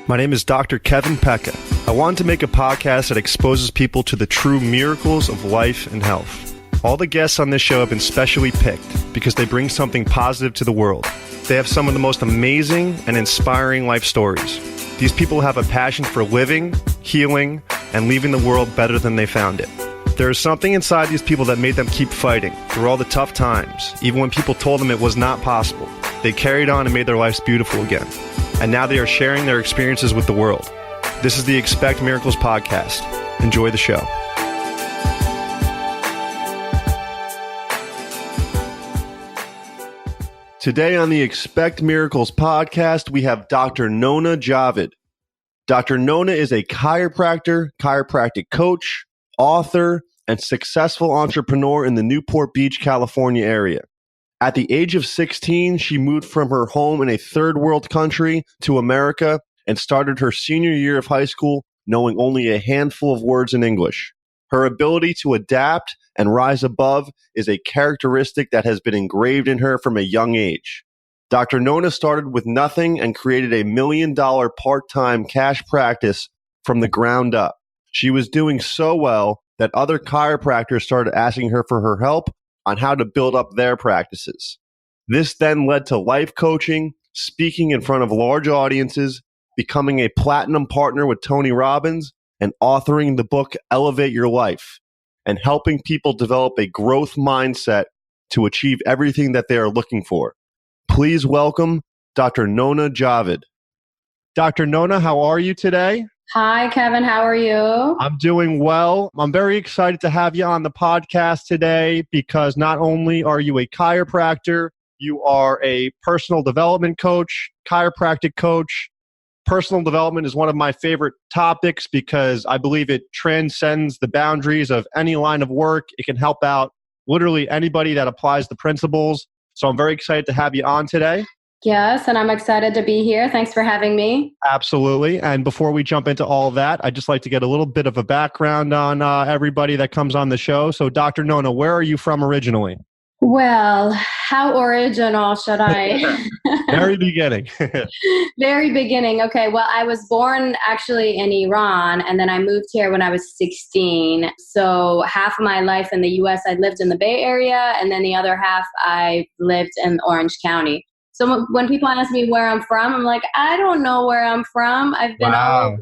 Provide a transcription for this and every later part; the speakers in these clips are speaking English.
My name is Dr. Kevin Pecca. I wanted to make a podcast that exposes people to the true miracles of life and health. All the guests on this show have been specially picked because they bring something positive to the world. They have some of the most amazing and inspiring life stories. These people have a passion for living, healing, and leaving the world better than they found it. There is something inside these people that made them keep fighting through all the tough times, even when people told them it was not possible. They carried on and made their lives beautiful again. And now they are sharing their experiences with the world. This is the Expect Miracles podcast. Enjoy the show. Today on the Expect Miracles podcast, we have Dr. Nona Djavid. Dr. Nona is a chiropractor, chiropractic coach, author, and successful entrepreneur in the Newport Beach, California area. At the age of 16, she moved from her home in a third world country to America and started her senior year of high school knowing only a handful of words in English. Her ability to adapt and rise above is a characteristic that has been engraved in her from a young age. Dr. Nona started with nothing and created a $1 million part-time cash practice from the ground up. She was doing so well that other chiropractors started asking her for her help on how to build up their practices. This then led to life coaching, speaking in front of large audiences, becoming a platinum partner with Tony Robbins, and authoring the book Elevate Your Life, and helping people develop a growth mindset to achieve everything that they are looking for. Please welcome Dr. Nona Djavid. Dr. Nona, how are you today? Hi, Kevin. How are you? I'm doing well. I'm very excited to have you on the podcast today because not only are you a chiropractor, you are a personal development coach, chiropractic coach. Personal development is one of my favorite topics because I believe it transcends the boundaries of any line of work. It can help out literally anybody that applies the principles. So I'm very excited to have you on today. Yes, and I'm excited to be here. Thanks for having me. Absolutely. And before we jump into all of that, I'd just like to get a little bit of a background on everybody that comes on the show. So Dr. Nona, where are you from originally? Well, how original should I? Very beginning. Very beginning. Okay. Well, I was born actually in Iran, and then I moved here when I was 16. So half of my life in the U.S., I lived in the Bay Area, and then the other half, I lived in Orange County. So when people ask me where I'm from, I'm like, I don't know where I'm from. I've been all over.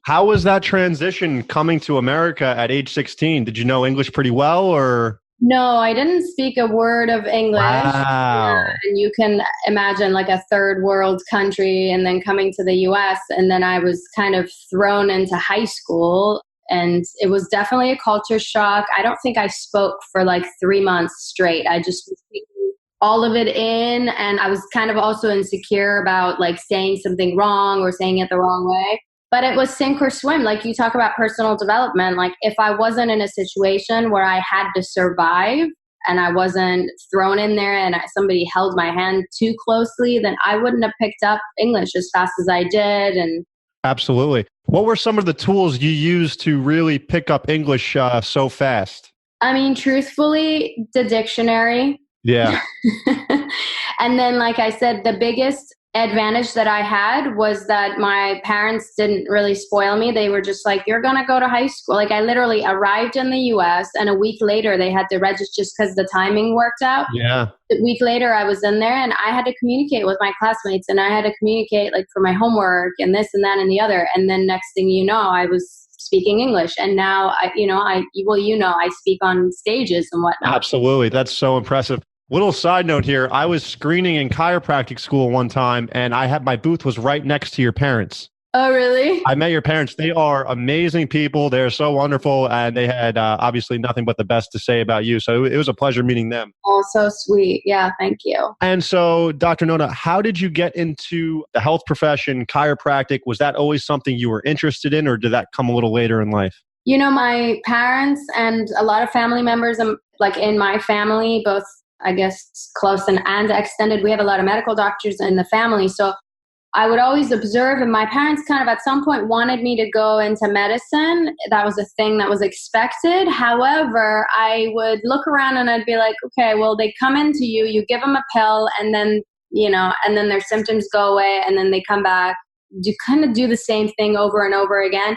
How was that transition coming to America at age 16? Did you know English pretty well, or? No, I didn't speak a word of English. Wow. And you can imagine like a third world country and then coming to the US. And then I was kind of thrown into high school. And it was definitely a culture shock. I don't think I spoke for like 3 months straight. I just was speaking all of it in. And I was kind of also insecure about like saying something wrong or saying it the wrong way. But it was sink or swim. Like you talk about personal development. Like if I wasn't in a situation where I had to survive and I wasn't thrown in there and somebody held my hand too closely, then I wouldn't have picked up English as fast as I did. And absolutely. What were some of the tools you used to really pick up English so fast? I mean, truthfully, the dictionary. Yeah. And then, like I said, the biggest advantage that I had was that my parents didn't really spoil me. They were just like, you're going to go to high school. Like I literally arrived in the US and a week later they had to register just because the timing worked out. Yeah. A week later I was in there and I had to communicate with my classmates and I had to communicate like for my homework and this and that and the other. And then next thing you know, I was speaking English. And now I speak on stages and whatnot. Absolutely. That's so impressive. Little side note here. I was screening in chiropractic school one time and my booth was right next to your parents. Oh, really? I met your parents. They are amazing people. They're so wonderful. And they had obviously nothing but the best to say about you. So it was a pleasure meeting them. Oh, so sweet. Yeah, thank you. And so, Dr. Nona, how did you get into the health profession, chiropractic? Was that always something you were interested in or did that come a little later in life? You know, my parents and a lot of family members, like in my family, both I guess close and extended. We have a lot of medical doctors in the family. So I would always observe, and my parents kind of at some point wanted me to go into medicine. That was a thing that was expected. However, I would look around and I'd be like, okay, well, they come into you, you give them a pill, and then, you know, and then their symptoms go away, and then they come back. kind of do the same thing over and over again.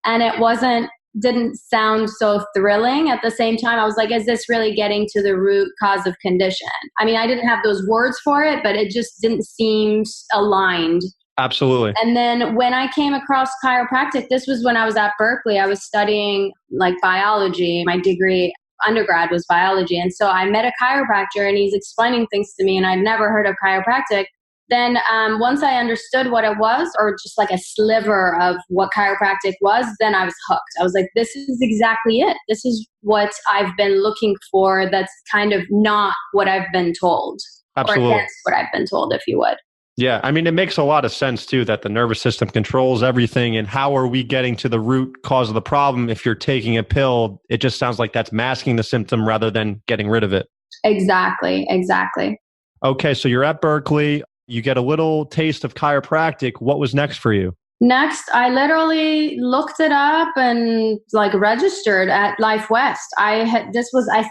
And it didn't sound so thrilling. At the same time, I was like, is this really getting to the root cause of condition? I mean, I didn't have those words for it, but it just didn't seem aligned. Absolutely. And then when I came across chiropractic, this was when I was at Berkeley. I was studying like biology. My degree undergrad was biology. And so I met a chiropractor and he's explaining things to me and I'd never heard of chiropractic. Then once I understood what it was, or just like a sliver of what chiropractic was, then I was hooked. I was like, this is exactly it. This is what I've been looking for. That's kind of not what I've been told. Absolutely. Or against what I've been told, if you would. Yeah. I mean, it makes a lot of sense too, that the nervous system controls everything. And how are we getting to the root cause of the problem? If you're taking a pill, it just sounds like that's masking the symptom rather than getting rid of it. Exactly. Okay. So you're at Berkeley. You get a little taste of chiropractic. What was next for you? Next, I literally looked it up and like registered at Life West. I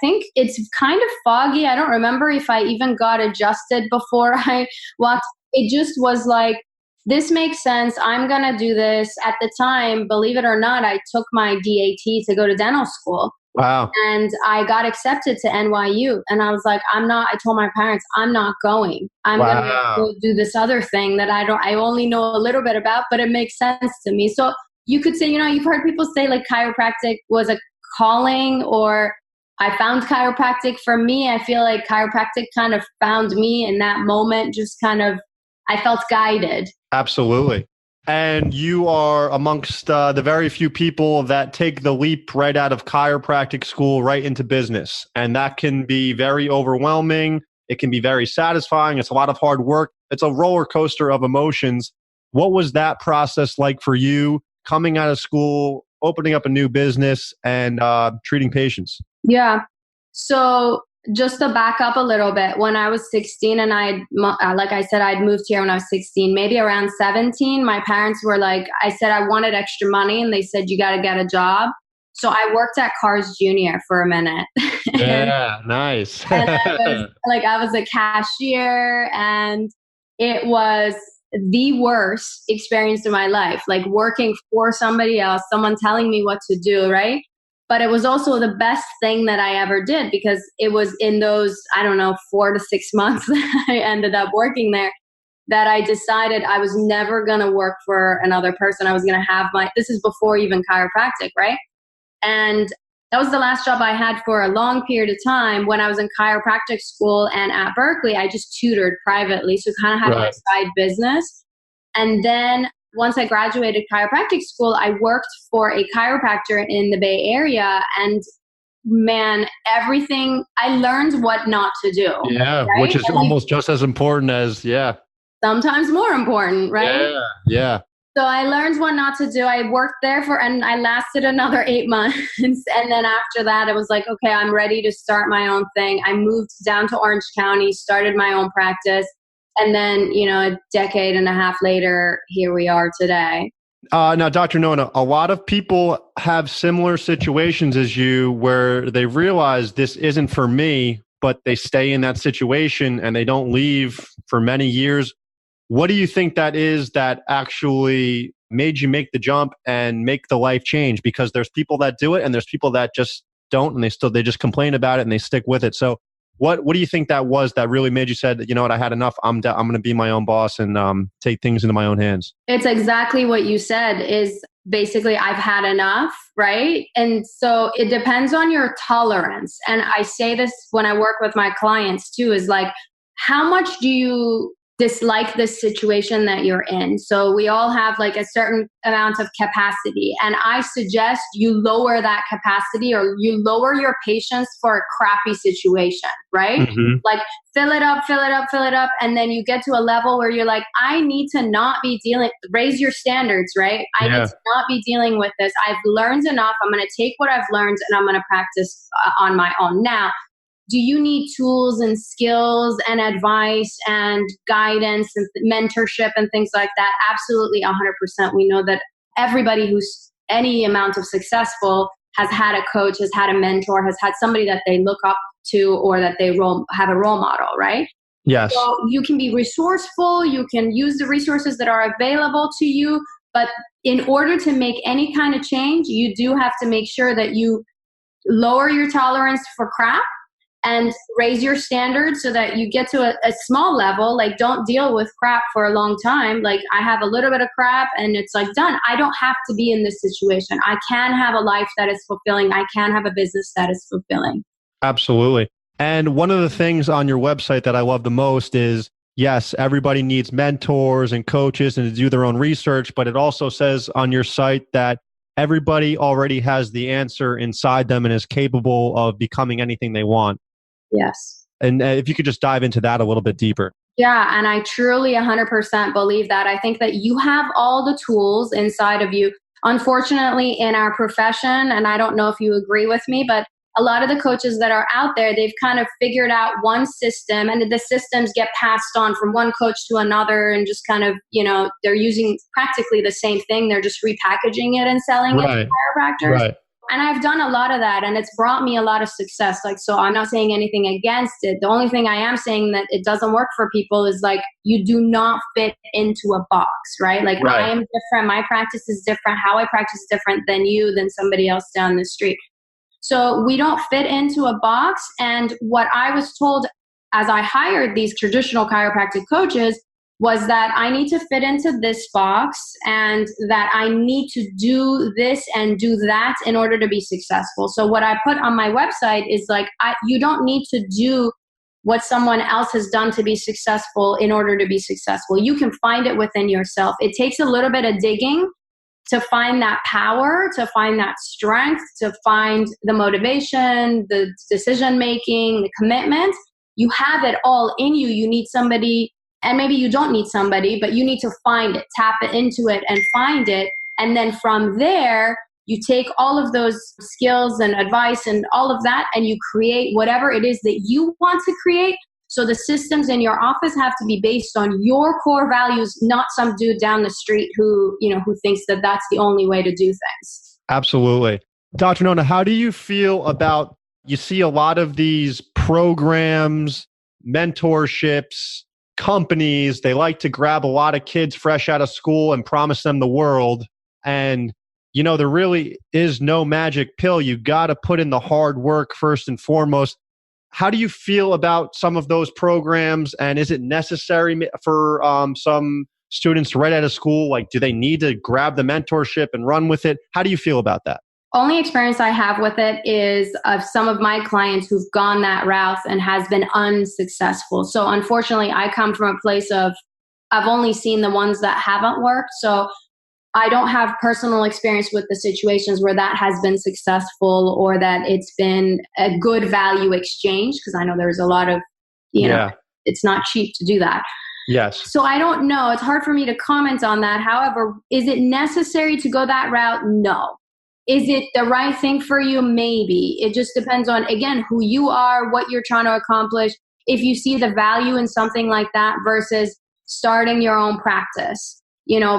think it's kind of foggy. I don't remember if I even got adjusted before I walked. It just was like, this makes sense. I'm going to do this. At the time, believe it or not, I took my DAT to go to dental school. Wow. And I got accepted to NYU. And I was like, I told my parents, I'm not going. I'm going to go do this other thing that I only know a little bit about, but it makes sense to me. So you could say, you've heard people say like chiropractic was a calling, or I found chiropractic. For me, I feel like chiropractic kind of found me in that moment, just kind of, I felt guided. Absolutely. And you are amongst the very few people that take the leap right out of chiropractic school right into business. And that can be very overwhelming. It can be very satisfying. It's a lot of hard work. It's a roller coaster of emotions. What was that process like for you coming out of school, opening up a new business and treating patients? Yeah. So just to back up a little bit, when I was 16 and like I said, I'd moved here when I was 16, maybe around 17, my parents were like, I said I wanted extra money and they said, you got to get a job. So I worked at Cars Jr. for a minute. Yeah, nice. And I was a cashier and it was the worst experience of my life, like working for somebody else, someone telling me what to do, right? But it was also the best thing that I ever did, because it was in those, 4 to 6 months that I ended up working there, that I decided I was never going to work for another person. I was going to have this is before even chiropractic, right? And that was the last job I had for a long period of time. When I was in chiropractic school and at Berkeley, I just tutored privately. So kind of had my side business. And then once I graduated chiropractic school, I worked for a chiropractor in the Bay Area, and man, I learned what not to do. Yeah, right? Which is almost just as important as, sometimes more important, right? Yeah. So I learned what not to do. I worked there and I lasted another 8 months. And then after that, it was like, okay, I'm ready to start my own thing. I moved down to Orange County, started my own practice. And then, a decade and a half later, here we are today. Now, Dr. Nona, a lot of people have similar situations as you where they realize this isn't for me, but they stay in that situation and they don't leave for many years. What do you think that is that actually made you make the jump and make the life change? Because there's people that do it and there's people that just don't, and they just complain about it and they stick with it. So what do you think that was that really made you said, you know what, I had enough. I'm going to be my own boss and take things into my own hands? It's exactly what you said, is basically I've had enough, right? And so it depends on your tolerance. And I say this when I work with my clients too, is like, how much do you dislike this situation that you're in? So we all have like a certain amount of capacity, and I suggest you lower that capacity, or you lower your patience for a crappy situation, right? Mm-hmm. Like fill it up, and then you get to a level where you're like, I need to not be raise your standards, right? I need to not be dealing with this. I've learned enough. I'm going to take what I've learned and I'm going to practice on my own. Now, do you need tools and skills and advice and guidance and mentorship and things like that? Absolutely, 100%. We know that everybody who's any amount of successful has had a coach, has had a mentor, has had somebody that they look up to, or that they have a role model, right? Yes. So you can be resourceful, you can use the resources that are available to you, but in order to make any kind of change, you do have to make sure that you lower your tolerance for crap and raise your standards so that you get to a small level. Like, don't deal with crap for a long time. Like, I have a little bit of crap and it's like done. I don't have to be in this situation. I can have a life that is fulfilling. I can have a business that is fulfilling. Absolutely. And one of the things on your website that I love the most is, yes, everybody needs mentors and coaches and to do their own research, but it also says on your site that everybody already has the answer inside them and is capable of becoming anything they want. Yes. And if you could just dive into that a little bit deeper. Yeah, and I truly 100% believe that. I think that you have all the tools inside of you. Unfortunately, in our profession, and I don't know if you agree with me, but a lot of the coaches that are out there, they've kind of figured out one system, and the systems get passed on from one coach to another, and just kind of, they're using practically the same thing. They're just repackaging it and selling it to chiropractors. Right. And I've done a lot of that, and it's brought me a lot of success. Like, so I'm not saying anything against it. The only thing I am saying that it doesn't work for people is like, you do not fit into a box, right? Like, I am different. My practice is different. How I practice is different than you, than somebody else down the street. So we don't fit into a box. And what I was told as I hired these traditional chiropractic coaches was that I need to fit into this box and that I need to do this and do that in order to be successful. So what I put on my website is like, you don't need to do what someone else has done to be successful in order to be successful. You can find it within yourself. It takes a little bit of digging to find that power, to find that strength, to find the motivation, the decision-making, the commitment. You have it all in you. You need somebody, and maybe you don't need somebody, but you need to find it, tap it into it and find it. And then from there, you take all of those skills and advice and all of that, and you create whatever it is that you want to create. So the systems in your office have to be based on your core values, not some dude down the street who thinks that that's the only way to do things. Absolutely. Dr. Nona, how do you feel about, you see a lot of these programs, mentorships, companies, they like to grab a lot of kids fresh out of school and promise them the world. And, there really is no magic pill. You got to put in the hard work first and foremost. How do you feel about some of those programs? And is it necessary for some students right out of school? Like, do they need to grab the mentorship and run with it? How do you feel about that? Only experience I have with it is of some of my clients who've gone that route and has been unsuccessful. So unfortunately, I come from a place of, I've only seen the ones that haven't worked. So I don't have personal experience with the situations where that has been successful or that it's been a good value exchange, because I know there's a lot of, it's not cheap to do that. Yes. So I don't know. It's hard for me to comment on that. However, is it necessary to go that route? No. Is it the right thing for you? Maybe. It just depends on, again, who you are, what you're trying to accomplish. If you see the value in something like that versus starting your own practice,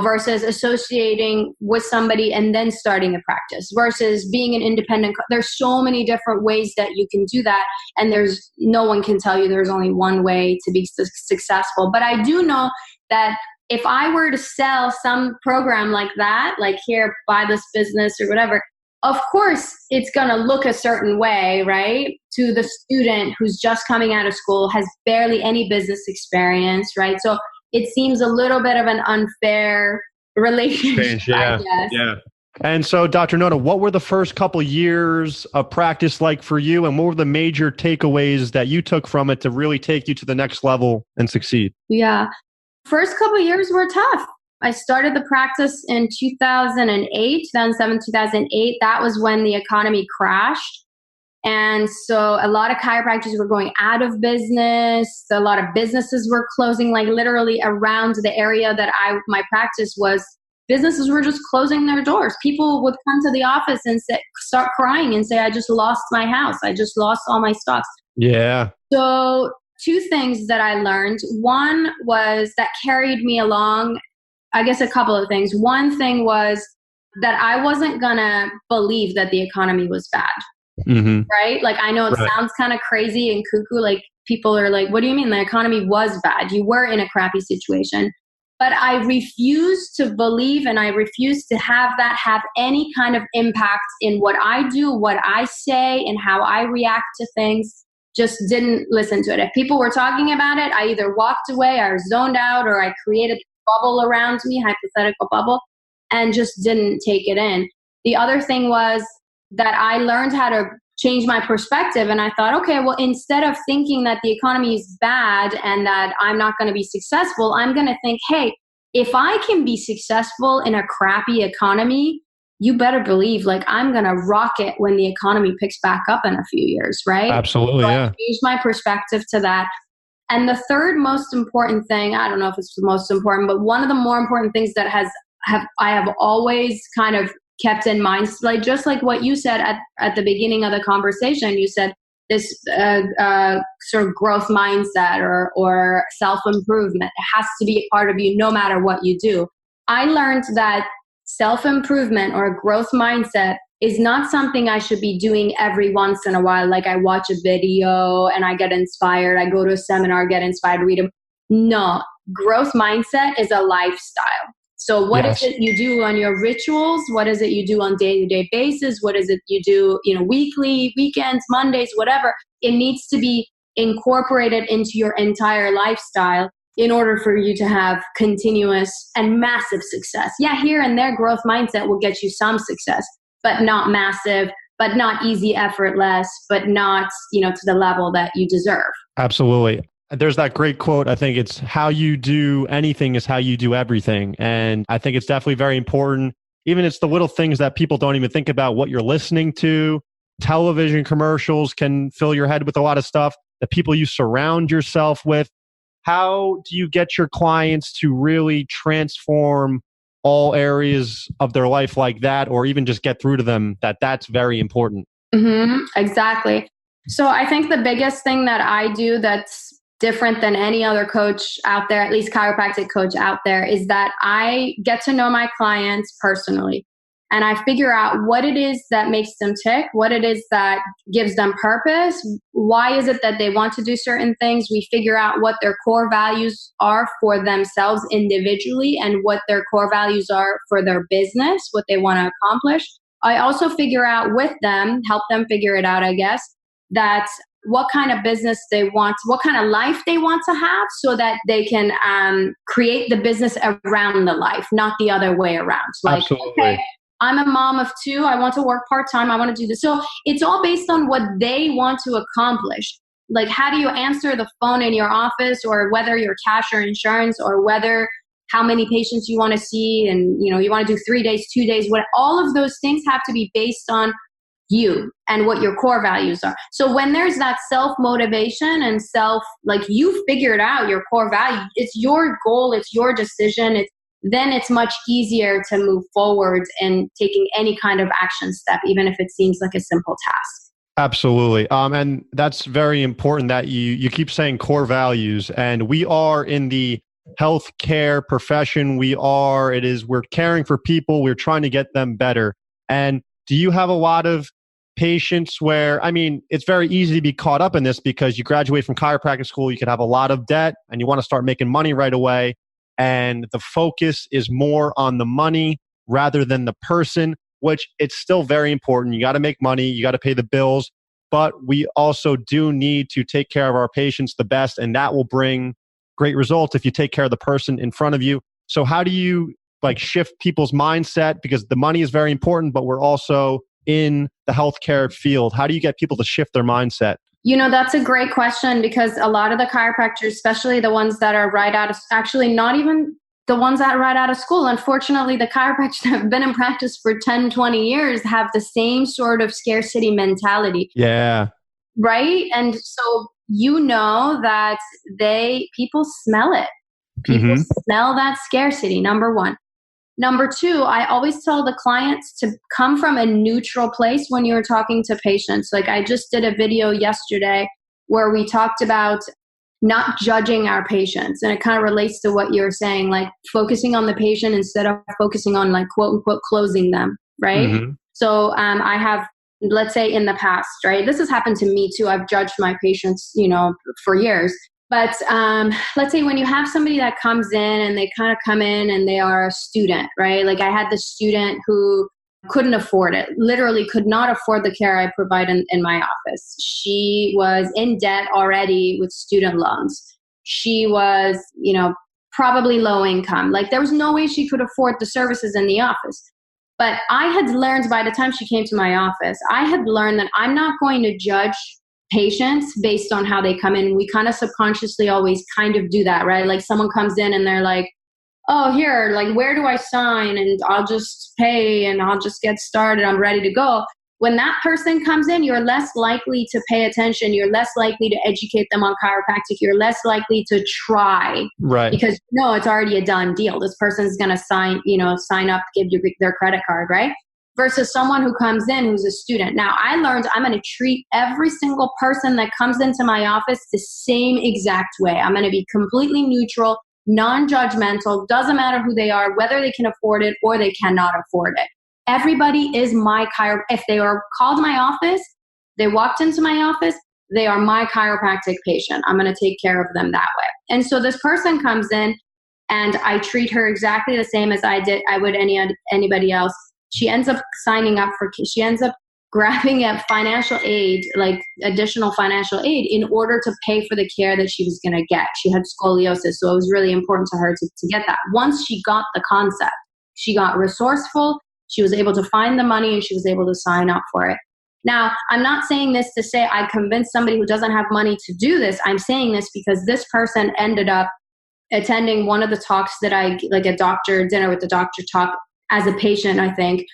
versus associating with somebody and then starting a practice versus being an independent. There's so many different ways that you can do that. And no one can tell you there's only one way to be successful. But I do know that if I were to sell some program like that, like here, buy this business or whatever, of course it's going to look a certain way, right? To the student who's just coming out of school, has barely any business experience, right? So it seems a little bit of an unfair relationship, I guess. Yeah. And so, Dr. Nona, what were the first couple years of practice like for you? And what were the major takeaways that you took from it to really take you to the next level and succeed? Yeah. First couple of years were tough. I started the practice in 2008, 2008. That was when the economy crashed. And so a lot of chiropractors were going out of business. A lot of businesses were closing, like literally around the area that my practice was. Businesses were just closing their doors. People would come to the office and start crying and say, I just lost my house. I just lost all my stocks. Yeah. So two things that I learned. One was that carried me along, I guess a couple of things. One thing was that I wasn't going to believe that the economy was bad. Mm-hmm. Right? Like, I know it sounds kind of crazy and cuckoo. Like, people are like, what do you mean? The economy was bad. You were in a crappy situation. But I refuse to believe and I refuse to have that have any kind of impact in what I do, what I say, and how I react to things. Just didn't listen to it. If people were talking about it, I either walked away, I zoned out, or I created a bubble around me, hypothetical bubble, and just didn't take it in. The other thing was that I learned how to change my perspective. And I thought, okay, well, instead of thinking that the economy is bad and that I'm not going to be successful, I'm going to think, hey, if I can be successful in a crappy economy, you better believe like I'm going to rock it when the economy picks back up in a few years, right? Absolutely, so yeah. I changed my perspective to that. And the third most important thing, I don't know if it's the most important, but one of the more important things that I have always kind of kept in mind, like just like what you said at the beginning of the conversation, you said this sort of growth mindset or self-improvement. It has to be a part of you no matter what you do. I learned that self-improvement or growth mindset is not something I should be doing every once in a while. Like I watch a video and I get inspired. I go to a seminar, get inspired, read them. No, growth mindset is a lifestyle. So what is it you do on your rituals? What is it you do on day-to-day basis? What is it you do, weekly, weekends, Mondays, whatever? It needs to be incorporated into your entire lifestyle in order for you to have continuous and massive success. Yeah, here and there, growth mindset will get you some success, but not massive, but not easy, effortless, but not, to the level that you deserve. Absolutely. There's that great quote. I think it's how you do anything is how you do everything. And I think it's definitely very important. Even it's the little things that people don't even think about, what you're listening to. Television commercials can fill your head with a lot of stuff. The people you surround yourself with. How do you get your clients to really transform all areas of their life like that, or even just get through to them that's very important? Mm-hmm, exactly. So I think the biggest thing that I do that's different than any other coach out there, at least chiropractic coach out there, is that I get to know my clients personally. And I figure out what it is that makes them tick, what it is that gives them purpose. Why is it that they want to do certain things? We figure out what their core values are for themselves individually and what their core values are for their business, what they want to accomplish. I also figure out with them, help them figure it out, I guess, that what kind of business they want, what kind of life they want to have so that they can create the business around the life, not the other way around. Like, absolutely. Okay, I'm a mom of 2. I want to work part-time. I want to do this. So it's all based on what they want to accomplish. Like, how do you answer the phone in your office, or whether you're cash or insurance, or whether how many patients you want to see, and you want to do 3 days, 2 days, what, all of those things have to be based on you and what your core values are. So when there's that self-motivation and like you figured out your core value, it's your goal, it's your decision, then it's much easier to move forward and taking any kind of action step, even if it seems like a simple task. Absolutely. And that's very important that you keep saying core values. And we are in the healthcare profession. We're caring for people. We're trying to get them better. And do you have a lot of patients where, it's very easy to be caught up in this because you graduate from chiropractic school, you could have a lot of debt and you want to start making money right away. And the focus is more on the money rather than the person, which it's still very important. You got to make money, you got to pay the bills, but we also do need to take care of our patients the best, and that will bring great results if you take care of the person in front of you. So how do you shift people's mindset? Because the money is very important, but we're also in the healthcare field. How do you get people to shift their mindset? That's a great question, because a lot of the chiropractors, especially the ones that are actually not even the ones that are right out of school, unfortunately, the chiropractors that have been in practice for 10, 20 years have the same sort of scarcity mentality. Yeah. Right? And so that people smell it. People smell that scarcity, number one. Number two, I always tell the clients to come from a neutral place when you're talking to patients. Like I just did a video yesterday where we talked about not judging our patients. And it kind of relates to what you're saying, like focusing on the patient instead of focusing on like quote unquote closing them, right? So I have let's say in the past, right? This has happened to me too. I've judged my patients, for years. But let's say when you have somebody that comes in and they kind of come in and they are a student, right? Like I had this student who couldn't afford it, literally could not afford the care I provide in my office. She was in debt already with student loans. She was, probably low income. Like there was no way she could afford the services in the office. But I had learned by the time she came to my office, I had learned that I'm not going to judge patients based on how they come in. We kind of subconsciously always kind of do that, right? Like someone comes in and they're like, oh, here, like, where do I sign? And I'll just pay and I'll just get started. I'm ready to go. When that person comes in, you're less likely to pay attention. You're less likely to educate them on chiropractic. You're less likely to try. Right. Because it's already a done deal. This person's going to sign up, give you their credit card, right? Versus someone who comes in who's a student. Now, I learned I'm going to treat every single person that comes into my office the same exact way. I'm going to be completely neutral, non-judgmental, doesn't matter who they are, whether they can afford it or they cannot afford it. Everybody is my if they are called my office, they walked into my office, they are my chiropractic patient. I'm going to take care of them that way. And so this person comes in and I treat her exactly the same as I would anybody else. She ends up she ends up grabbing at financial aid, like additional financial aid, in order to pay for the care that she was going to get. She had scoliosis, so it was really important to her to get that. Once she got the concept, she got resourceful, she was able to find the money, and she was able to sign up for it. Now, I'm not saying this to say I convinced somebody who doesn't have money to do this. I'm saying this because this person ended up attending one of the talks that like a dinner with the doctor talk as a patient, I think.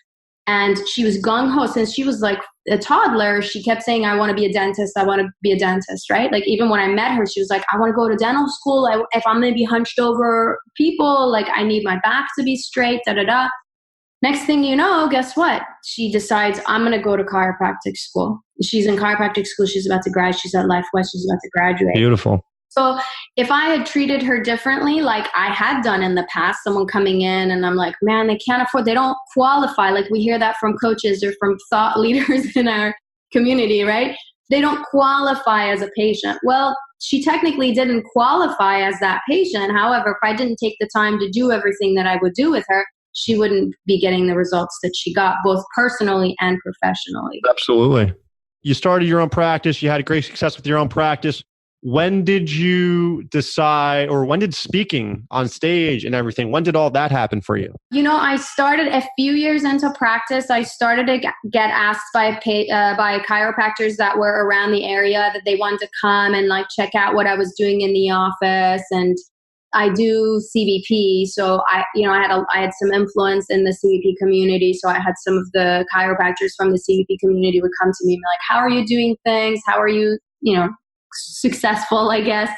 And she was gung-ho since she was like a toddler. She kept saying, I want to be a dentist. I want to be a dentist, right? Like even when I met her, she was like, I want to go to dental school. If I'm going to be hunched over people, like I need my back to be straight, da-da-da. Next thing you know, guess what? She decides I'm going to go to chiropractic school. She's in chiropractic school. She's about to graduate. She's at Life West. She's about to graduate. Beautiful. So if I had treated her differently, like I had done in the past, someone coming in and I'm like, man, they can't afford, they don't qualify. Like we hear that from coaches or from thought leaders in our community, right? They don't qualify as a patient. Well, she technically didn't qualify as that patient. However, if I didn't take the time to do everything that I would do with her, she wouldn't be getting the results that she got, both personally and professionally. Absolutely. You started your own practice. You had great success with your own practice. When did you decide, or when did speaking on stage and everything, when did all that happen for you? I started a few years into practice. I started to get asked by chiropractors that were around the area that they wanted to come and like check out what I was doing in the office. And I do CBP, so I had some influence in the CBP community. So I had some of the chiropractors from the CBP community would come to me and be like, "How are you doing things? How are you, successful?" I guess.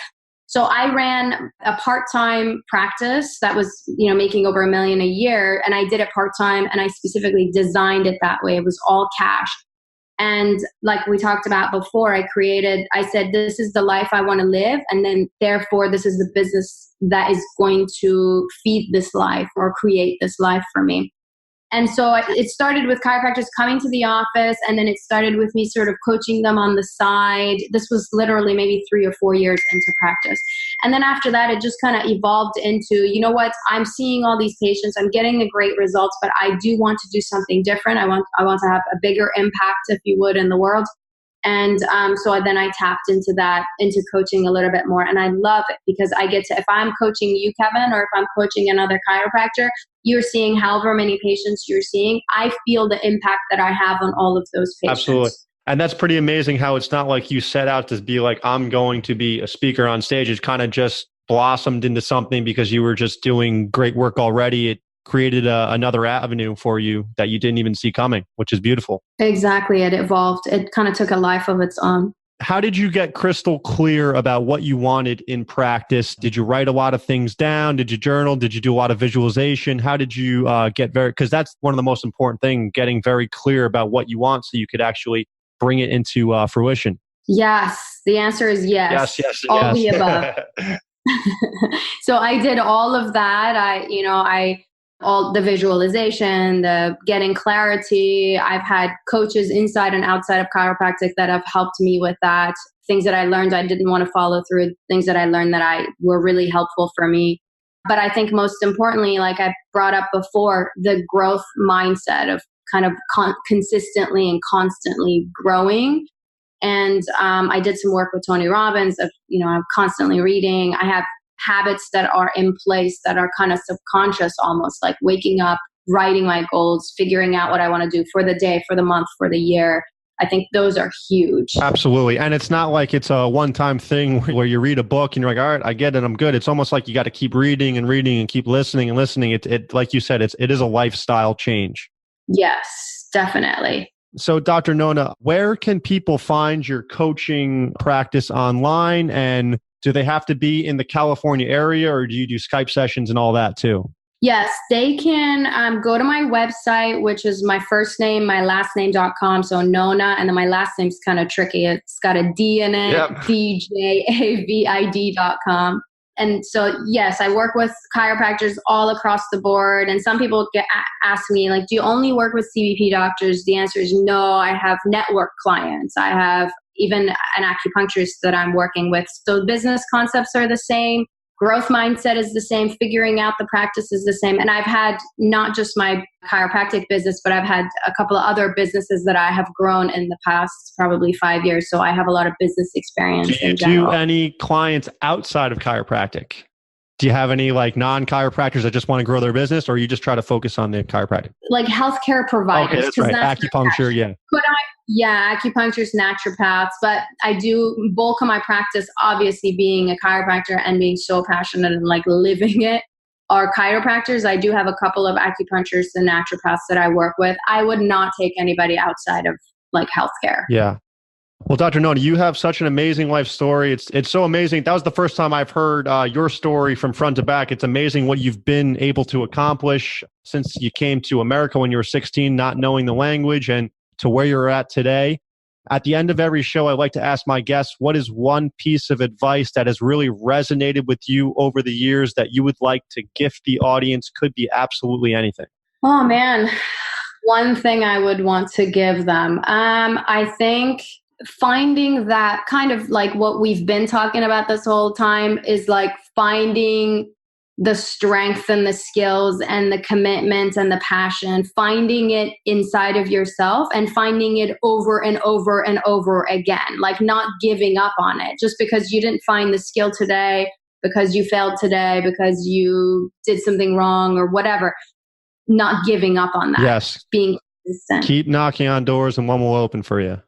So I ran a part-time practice that was, making over $1 million a year, and I did it part-time, and I specifically designed it that way. It was all cash. And like we talked about before, I said, this is the life I want to live. And then therefore, this is the business that is going to feed this life or create this life for me. And so it started with chiropractors coming to the office, and then it started with me sort of coaching them on the side. This was literally maybe 3 or 4 years into practice. And then after that, it just kind of evolved into, I'm seeing all these patients, I'm getting the great results, but I do want to do something different. I want to have a bigger impact, if you would, in the world. And so then I tapped into coaching a little bit more. And I love it because I get to, if I'm coaching you, Kevin, or if I'm coaching another chiropractor, you're seeing however many patients you're seeing. I feel the impact that I have on all of those patients. Absolutely. And that's pretty amazing how it's not like you set out to be like, I'm going to be a speaker on stage. It's kind of just blossomed into something because you were just doing great work already. It created another avenue for you that you didn't even see coming, which is beautiful. Exactly. It evolved. It kind of took a life of its own. How did you get crystal clear about what you wanted in practice? Did you write a lot of things down? Did you journal? Did you do a lot of visualization? How did you because that's one of the most important things, getting very clear about what you want so you could actually bring it into fruition? Yes. The answer is yes. Yes. All the above. So I did all of that. I all the visualization, the getting clarity. I've had coaches inside and outside of chiropractic that have helped me with that. Things that I learned I didn't want to follow through, things that I learned that were really helpful for me. But I think most importantly, like I brought up before, the growth mindset of kind of consistently and constantly growing. And I did some work with Tony Robbins of, I'm constantly reading. I have habits that are in place that are kind of subconscious, almost like waking up, writing my goals, figuring out what I want to do for the day, for the month, for the year. I think those are huge. Absolutely. And it's not like it's a one-time thing where you read a book and you're like, all right, I get it, I'm good. It's almost like you got to keep reading and reading and keep listening and listening. It like you said, it is a lifestyle change. Yes, definitely. So Dr. Nona, where can people find your coaching practice online? And do they have to be in the California area, or do you do Skype sessions and all that too? Yes, they can go to my website, which is my first name, my last name.com. So Nona, and then my last name's kind of tricky. It's got a D in it, DJAVID.com. And so, yes, I work with chiropractors all across the board. And some people ask me, like, do you only work with CBP doctors? The answer is no. I have network clients. I have even an acupuncturist that I'm working with. So business concepts are the same. Growth mindset is the same. Figuring out the practice is the same. And I've had not just my chiropractic business, but I've had a couple of other businesses that I have grown in the past probably 5 years. So I have a lot of business experience. Do you do any clients outside of chiropractic? Do you have any like non-chiropractors that just want to grow their business, or you just try to focus on the chiropractic? Like healthcare providers. Okay, that's right. Acupuncture, yeah. Yeah, acupuncturists, naturopaths, but I do bulk of my practice, obviously being a chiropractor and being so passionate and like living it, are chiropractors. I do have a couple of acupuncturists and naturopaths that I work with. I would not take anybody outside of like healthcare. Yeah. Well, Dr. Nona, you have such an amazing life story. It's so amazing. That was the first time I've heard your story from front to back. It's amazing what you've been able to accomplish since you came to America when you were 16, not knowing the language, and to where you're at today. At the end of every show, I like to ask my guests, what is one piece of advice that has really resonated with you over the years that you would like to gift the audience? Could be absolutely anything. Oh, man. One thing I would want to give them. I think finding that kind of like what we've been talking about this whole time is like finding the strength and the skills and the commitment and the passion, finding it inside of yourself and finding it over and over and over again, like not giving up on it just because you didn't find the skill today, because you failed today, because you did something wrong or whatever, not giving up on that. Yes. Being consistent. Keep knocking on doors and one will open for you.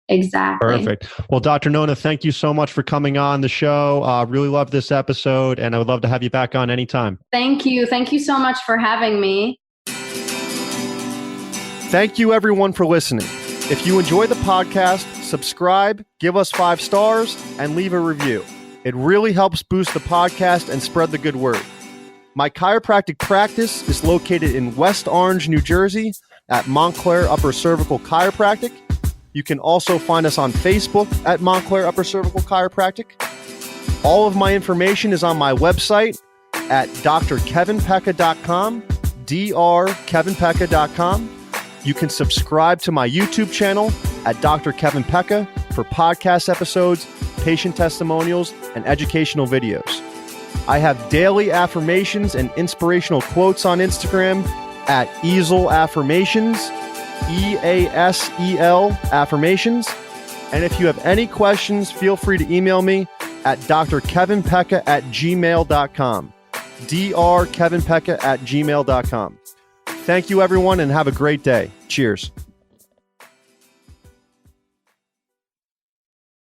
Exactly. Perfect. Well, Dr. Nona, thank you so much for coming on the show. Really love this episode, and I would love to have you back on anytime. Thank you. Thank you so much for having me. Thank you, everyone, for listening. If you enjoy the podcast, subscribe, give us 5 stars, and leave a review. It really helps boost the podcast and spread the good word. My chiropractic practice is located in West Orange, New Jersey at Montclair Upper Cervical Chiropractic. You can also find us on Facebook at Montclair Upper Cervical Chiropractic. All of my information is on my website at drkevinpecca.com, drkevinpecca.com. You can subscribe to my YouTube channel at Dr. Kevin Pecca for podcast episodes, patient testimonials, and educational videos. I have daily affirmations and inspirational quotes on Instagram at Easel Affirmations, EASEL Affirmations. And if you have any questions, feel free to email me at drkevinpecca@gmail.com, drkevinpecca@gmail.com. Thank you, everyone, and have a great day. Cheers.